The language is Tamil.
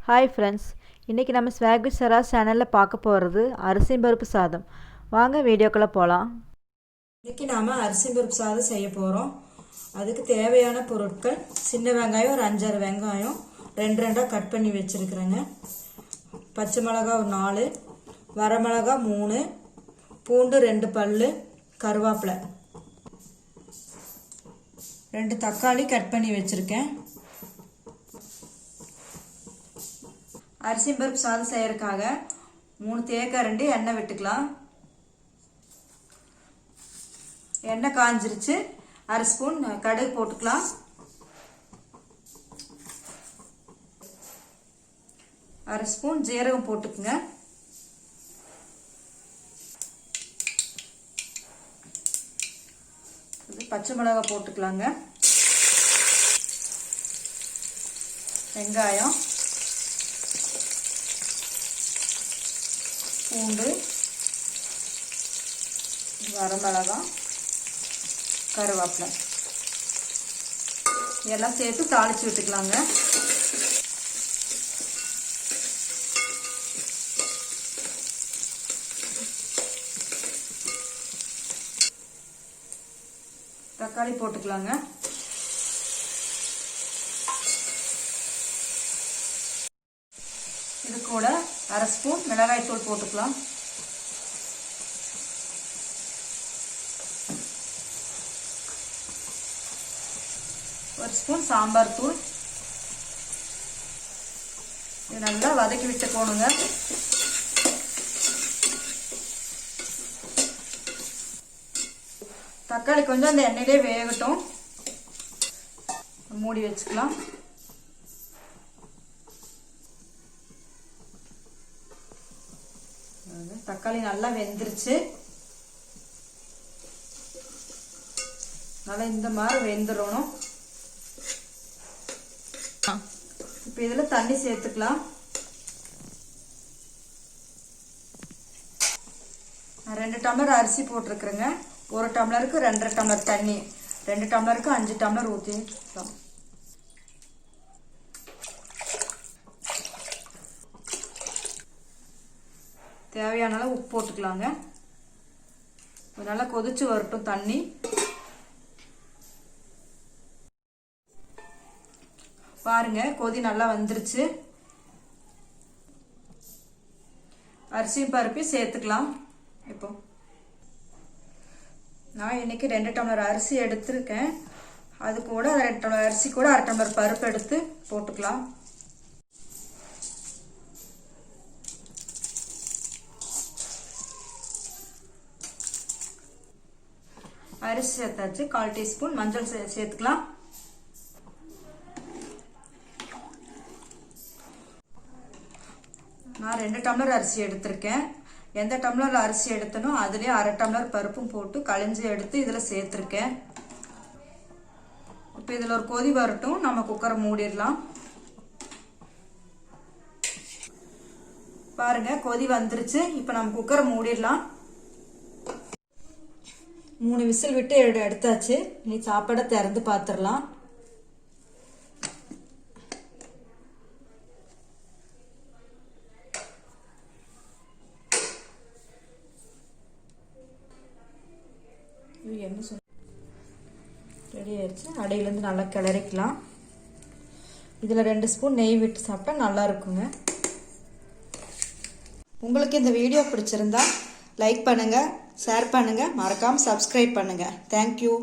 ஹாய் ஃப்ரெண்ட்ஸ், இன்றைக்கி நம்ம ஸ்வாக் வித் சரா சேனலில் பார்க்க போகிறது அரிசி பருப்பு சாதம். வாங்க வீடியோக்குள்ளே போகலாம். இன்றைக்கி நாம் அரிசி பருப்பு சாதம் செய்ய போகிறோம். அதுக்கு தேவையான பொருட்கள்: சின்ன வெங்காயம் ஒரு 5-6 வெங்காயம் ரெண்டாக கட் பண்ணி வச்சுருக்குறேங்க. பச்சை மிளகா ஒரு 4, வரமிளகா 3, பூண்டு 2 பல், கருவேப்பிலை 2 தக்காளி கட் பண்ணி வச்சுருக்கேன். அரிசி பருப்பு சாதம் செய்யறதுக்காக 3 தேக்கரண்டி எண்ணெய் விட்டுக்கலாம். எண்ணெய் காஞ்சிருச்சு. 1/2 ஸ்பூன் கடுகு போட்டுக்கலாம். 1/2 ஸ்பூன் ஜீரகம் போட்டுக்குங்க. பச்சை மிளகாய் போட்டுக்கலாங்க. வெங்காயம், பூண்டு, வரமிளகாய், கருவேப்பிலை எல்லாம் சேர்த்து தாளித்து விட்டுக்கலாங்க. தக்காளி போட்டுக்கலாங்க. இது கூட 1/2 ஸ்பூன் மிளகாய் தூள் போட்டுக்கலாம். ஒரு ஸ்பூன் சாம்பார் தூள். இது நல்லா வதக்கி விட்டுக்கோணுங்க. தக்காளி கொஞ்சம் அந்த எண்ணெயிலே வேகட்டும். மூடி வச்சுக்கலாம். தக்காளி நல்லா வெந்துருச்சு. நல்லா இந்த மாதிரி வெந்துடணும். இப்போ இதில் தண்ணி சேர்த்துக்கலாம். நான் 2 டம்ளர் அரிசி போட்டிருக்கிறேங்க. 1 டம்ளருக்கு 2.5 டம்ளர் தண்ணி, 2 டம்ளருக்கு 5 டம்ளர் ஊற்றிக்கலாம். தேவையான அளவு உப்பு போட்டுக்கலாங்க. நல்லா கொதிச்சு வரட்டும் தண்ணி. பாருங்க, கொதி நல்லா வந்துருச்சு. அரிசி பருப்பி சேர்த்துக்கலாம். இப்போ நான் இன்னைக்கு 2 டம்ளர் அரிசி எடுத்திருக்கேன். அது கூட 2 டம்ளர் அரிசி கூட 1/2 டம்ளர் பருப்பு எடுத்து போட்டுக்கலாம். அரிசி சேர்த்தாச்சு. 1/4 டீஸ்பூன் மஞ்சள் சேர்த்துக்கலாம். நான் 2 டம்ளர் அரிசி எடுத்திருக்கேன். எந்த டம்ளர் அரிசி எடுத்தனோ அதுலேயே 1/2 டம்ளர் பருப்பும் போட்டு களைஞ்சி எடுத்து இதில் சேர்த்துருக்கேன். இப்போ இதில் ஒரு கொதி வரட்டும். நம்ம குக்கரை மூடிடலாம். பாருங்க, கொதி வந்துருச்சு. இப்போ நம்ம குக்கரை மூடிடலாம். 3 விசில் விட்டு எடுத்தாச்சு. இனி சாப்பாடை திறந்து பார்த்துடலாம். என்ன சொல் ரெடி ஆயிடுச்சு. அடையிலேருந்து நல்லா கிளறிக்கலாம். இதில் 2 ஸ்பூன் நெய் விட்டு சாப்பிட்டா நல்லா இருக்குங்க. உங்களுக்கு இந்த வீடியோ பிடிச்சிருந்தா லைக் பண்ணுங்கள், ஷேர் பண்ணுங்கள், மறக்காமல் சப்ஸ்கிரைப் பண்ணுங்கள். தேங்க்யூ.